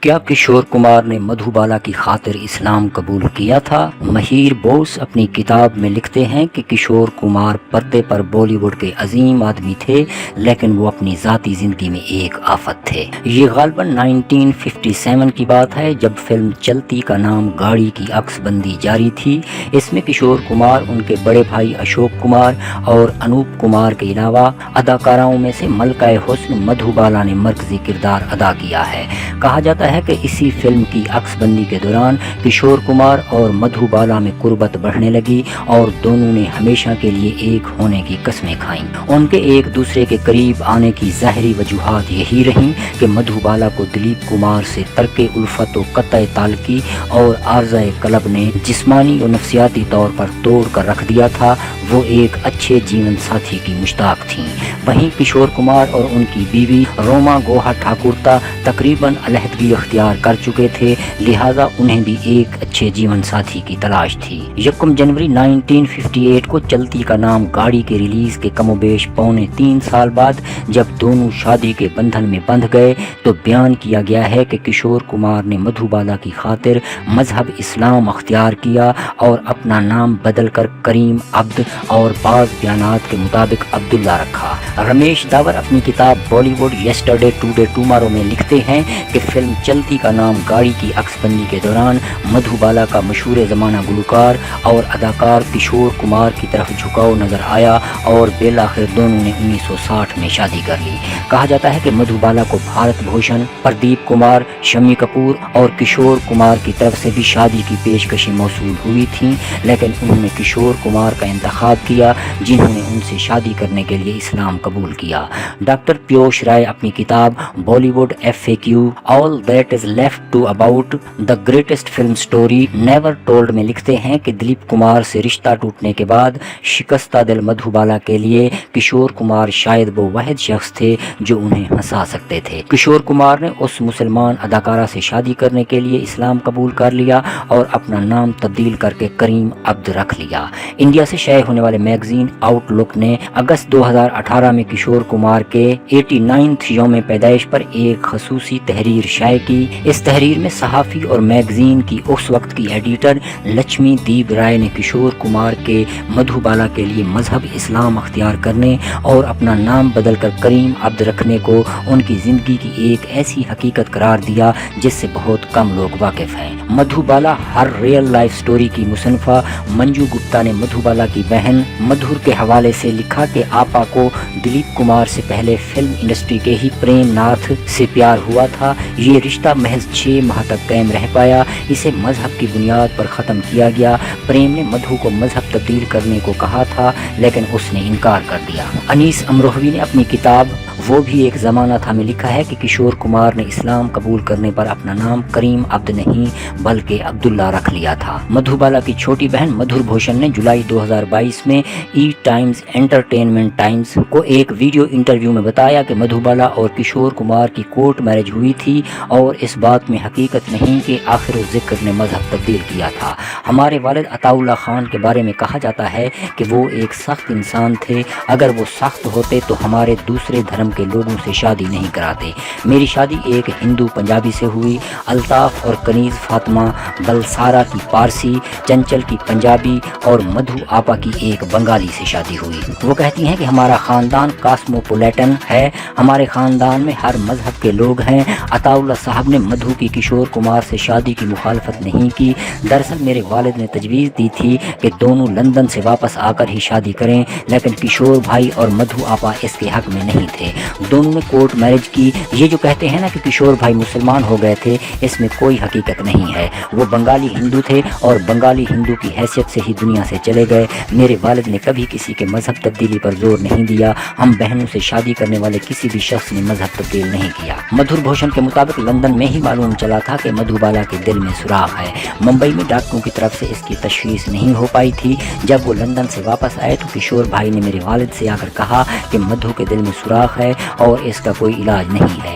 کیا کشور کمار نے مدھوبالا کی خاطر اسلام قبول کیا تھا؟ مہیر بوس اپنی کتاب میں لکھتے ہیں کہ کشور کمار پردے پر بالی ووڈ کے عظیم آدمی تھے، لیکن وہ اپنی ذاتی زندگی میں ایک آفت تھے۔ یہ غالباً 1957 کی بات ہے، جب فلم چلتی کا نام گاڑی کی عکس بندی جاری تھی۔ اس میں کشور کمار، ان کے بڑے بھائی اشوک کمار اور انوپ کمار کے علاوہ اداکاراؤں میں سے ملکہ حسن مدھوبالا نے مرکزی کردار ادا کیا ہے۔ کہا جاتا ہے کہ اسی فلم کی عکس بندی کے دوران کشور کمار اور مدھوبالا میں قربت بڑھنے لگی اور دونوں نے ہمیشہ کے لیے ایک ہونے کی قسمیں کھائیں۔ ان کے ایک دوسرے کے قریب آنے کی ظاہری وجوہات یہی رہیں کہ مدھوبالا کو دلیپ کمار سے ترک الفت و قطع تعلقی اور عارضہ قلب نے جسمانی و نفسیاتی طور پر توڑ کر رکھ دیا تھا۔ وہ ایک اچھے جیون ساتھی کی مشتاق تھیں۔ وہیں کشور کمار اور ان کی بیوی روما گوہا ٹھاکرتا تقریباً علیحدگی اختیار کر چکے تھے، لہٰذا انہیں بھی ایک اچھے جیون ساتھی کی تلاش تھی۔ 1 جنوری 1958 کو چلتی کا نام گاڑی کے ریلیز کے کم و بیش 3.25 سال بعد جب دونوں شادی کے بندھن میں بندھ گئے تو بیان کیا گیا ہے کہ کشور کمار نے مدھوبالا کی خاطر مذہب اسلام اختیار کیا اور اپنا نام بدل کر کریم عبد اور بعض بیانات کے مطابق عبداللہ رکھا۔ رمیش داور اپنی کتاب بالی ووڈ یسٹرڈے ٹوڈے ٹمارو میں لکھتے ہیں کہ فلم چلتی کا نام گاڑی کی عکس بندی کے دوران مدھوبالا کا مشہور زمانہ گلوکار اور اداکار کشور کمار کی طرف جھکاؤ نظر آیا اور بالآخر دونوں نے 1960 میں شادی کر لی۔ کہا جاتا ہے کہ مدھوبالا کو بھارت بھوشن، پردیپ کمار، شمی کپور اور کشور کمار کی طرف سے بھی شادی کی پیشکشیں موصول ہوئی تھیں، لیکن انہوں نے کشور کمار کا انتخاب کیا جنہوں نے ان سے شادی کرنے کے لیے اسلام قبول کیا۔ ڈاکٹر پیوش رائے اپنی کتاب Bollywood FAQ all that is left to about the greatest film story never told میں لکھتے ہیں کہ دلیپ کمار سے رشتہ ٹوٹنے کے بعد شکستہ دل مدھوبالا کے لیے کشور کمار شاید وہ واحد شخص تھے جو انہیں ہنسا سکتے تھے۔ کشور کمار نے اس مسلمان اداکارہ سے شادی کرنے کے لیے اسلام قبول کر لیا اور اپنا نام تبدیل کر کے کریم عبد رکھ لیا۔ انڈیا سے شائع ہونے والے میگزین آؤٹ لک نے اگست 2018 میں کشور کمار کے 89 یوم پیدائش پر ایک خصوصی تحریر شائع کی۔ اس تحریر میں صحافی اور میگزین کی اس وقت کی ایڈیٹر لچمی دیب رائے نے کشور کمار کے مدھوبالا کے لیے مذہب اسلام اختیار کرنے اور اپنا نام بدل کر کریم عبد رکھنے کو ان کی زندگی کی ایک ایسی حقیقت قرار دیا جس سے بہت کم لوگ واقف ہیں۔ مدھوبالا ہر ریئل لائف سٹوری کی مصنفہ منجو گپتا نے مدھوبالا کی بہن مدھر کے حوالے سے لکھا کہ آپا کو دلیپ کمار سے پہلے فلم انڈسٹری کے ہی پریم ناتھ سے پیار ہوا تھا۔ یہ رشتہ محض 6 ماہ تک قائم رہ پایا، اسے مذہب کی بنیاد پر ختم کیا گیا۔ پریم نے مدھو کو مذہب تبدیل کرنے کو کہا تھا لیکن اس نے انکار کر دیا۔ انیس امروہوی نے اپنی کتاب وہ بھی ایک زمانہ تھا میں لکھا ہے کہ کشور کمار نے اسلام قبول کرنے پر اپنا نام کریم عبد نہیں بلکہ عبداللہ رکھ لیا تھا۔ مدھوبالا کی چھوٹی بہن مدھر بھوشن نے جولائی 2022 میں ای ٹائمز انٹرٹینمنٹ ٹائمز کو ایک ویڈیو انٹرویو میں بتایا کہ مدھوبالا اور کشور کمار کی کورٹ میرج ہوئی تھی اور اس بات میں حقیقت نہیں کہ آخر الذکر نے مذہب تبدیل کیا تھا۔ ہمارے والد عطا اللہ خان کے بارے میں کہا جاتا ہے کہ وہ ایک سخت انسان تھے، اگر وہ سخت ہوتے تو ہمارے دوسرے دھرم کے لوگوں سے شادی نہیں کراتے۔ میری شادی ایک ہندو پنجابی سے ہوئی، الطاف اور کنیز فاطمہ بلسارا کی پارسی، چنچل کی پنجابی اور مدھو آپا کی ایک بنگالی سے شادی ہوئی۔ وہ کہتی ہیں کہ ہمارا خاندان کاسموپولیٹن ہے، ہمارے خاندان میں ہر مذہب کے لوگ ہیں۔ عطا اللہ صاحب نے مدھو کی کشور کمار سے شادی کی مخالفت نہیں کی، دراصل میرے والد نے تجویز دی تھی کہ دونوں لندن سے واپس آ کر ہی شادی کریں، لیکن کشور بھائی اور مدھو آپا اس کے حق میں نہیں تھے۔ دونوں نے کورٹ میرج کی۔ یہ جو کہتے ہیں نا کہ کشور بھائی مسلمان ہو گئے تھے، اس میں کوئی حقیقت نہیں ہے۔ وہ بنگالی ہندو تھے اور بنگالی ہندو کی حیثیت سے ہی دنیا سے چلے گئے۔ میرے والد نے کبھی کسی کے مذہب تبدیلی پر زور نہیں دیا، ہم بہنوں سے شادی کرنے والے کسی بھی شخص نے مذہب تبدیل نہیں کیا۔ مدھر بھوشن کے مطابق لندن میں ہی معلوم چلا تھا کہ مدھوبالا کے دل میں سوراخ ہے۔ ممبئی میں ڈاکٹروں کی طرف سے اس کی تشخیص نہیں ہو پائی تھی۔ جب وہ لندن سے واپس آئے تو کشور بھائی نے میرے والد سے آ کر کہا کہ مدھو کے دل میں سوراخ ہے اور اس کا کوئی علاج نہیں ہے۔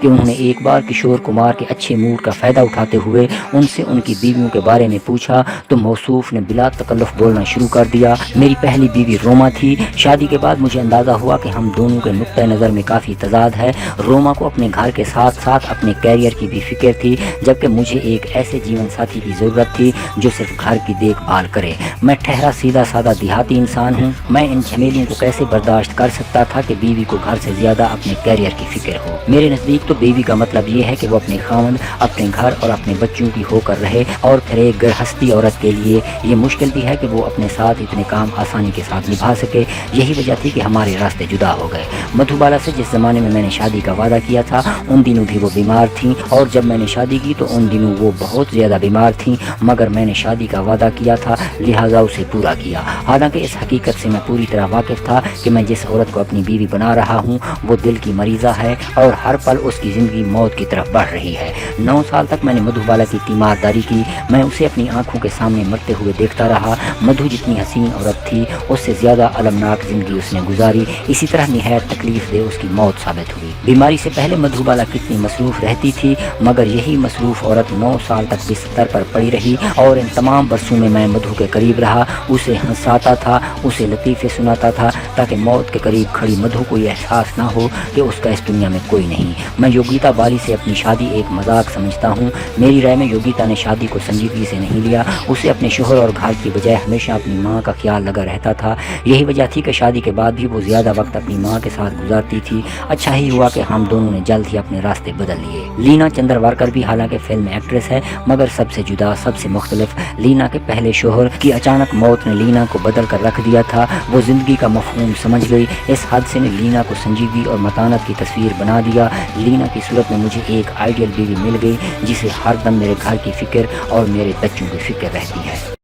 کہ انہوں نے ایک بار کشور کمار کے اچھے موڈ کا فائدہ اٹھاتے ہوئے ان سے ان کی بیویوں کے بارے میں پوچھا تو موصوف نے بلا تکلف بولنا شروع کر دیا۔ میری پہلی بیوی روما تھی۔ شادی کے بعد مجھے اندازہ ہوا کہ ہم دونوں کے نقطہ نظر میں کافی تضاد ہے۔ روما کو اپنے گھر کے ساتھ ساتھ اپنے کیریئر کی بھی فکر تھی، جبکہ مجھے ایک ایسے جیون ساتھی کی ضرورت تھی جو صرف گھر کی دیکھ بھال کرے۔ میں ٹھہرا سیدھا سادہ دیہاتی انسان ہوں۔ میں ان جھمیلیوں کو کیسے برداشت کر سکتا تھا کہ بیوی کو گھر سے زیادہ اپنے کیریئر کی فکر ہو۔ میرے نزدیک تو بیوی کا مطلب یہ ہے کہ وہ اپنے خاوند، اپنے گھر اور اپنے بچوں کی ہو کر رہے، اور پھر ایک گرہستی عورت کے لیے یہ مشکل بھی ہے کہ وہ اپنے ساتھ اتنے کام آسانی کے ساتھ نبھا سکے۔ یہی وجہ تھی کہ ہمارے راستے جدا ہو گئے۔ مدھو بالا سے جس زمانے میں نے شادی کا وعدہ کیا تھا ان دنوں بھی وہ بیمار تھیں، اور جب میں نے شادی کی تو ان دنوں وہ بہت زیادہ بیمار تھیں، مگر میں نے شادی کا وعدہ کیا تھا لہٰذا اسے پورا کیا۔ حالانکہ اس حقیقت سے میں پوری طرح واقف تھا کہ میں جس عورت کو اپنی بیوی بنا رہا ہوں وہ دل کی مریضہ ہے اور ہر پل اس کی زندگی موت کی طرف بڑھ رہی ہے۔ 9 سال تک میں نے مدھو بالا کی تیمارداری کی۔ میں اسے اپنی آنکھوں کے سامنے مرتے ہوئے دیکھتا رہا۔ مدھو جتنی حسین عورت تھی اس سے زیادہ المناک زندگی اس نے گزاری۔ اسی طرح نہایت تکلیف دہ اس کی موت ثابت ہوئی۔ بیماری سے پہلے مدھو بالا کتنی مصروف رہتی تھی، مگر یہی مصروف عورت 9 سال تک بستر پر پڑی رہی، اور ان تمام برسوں میں مدھو کے قریب رہا، اسے ہنساتا تھا، اسے لطیفے سناتا تھا، تاکہ موت کے قریب کھڑی مدھو کو یہ احساس نہ ہو کہ اس کا اس دنیا میں کوئی نہیں۔ میں یوگیتا بالی سے اپنی شادی ایک مذاق سمجھتا ہوں۔ میری رائے میں یوگیتا نے شادی کو سنجیدگی سے نہیں لیا۔ اسے اپنے شوہر اور گھر کی بجائے ہمیشہ اپنی ماں کا خیال لگا رہتا تھا۔ یہی وجہ تھی کہ شادی کے بعد بھی وہ زیادہ وقت اپنی ماں کے ساتھ گزارتی تھی۔ اچھا ہی ہوا کہ ہم دونوں نے جلد ہی اپنے راستے بدل لیے۔ لینا چندروارکر بھی حالانکہ فلم میں ایکٹریس ہے، مگر سب سے جدا، سب سے مختلف۔ لینا کے پہلے شوہر کی اچانک موت نے لینا کو بدل کر رکھ دیا تھا۔ وہ زندگی کا مفہوم سمجھ گئی۔ اس حادثے نے لینا کو سنجیدگی اور متانت کی تصویر بنا دیا۔ لینا کی صورت میں مجھے ایک آئیڈیل بیوی مل گئی جسے ہر دم میرے گھر کی فکر اور میرے بچوں کی فکر رہتی ہے۔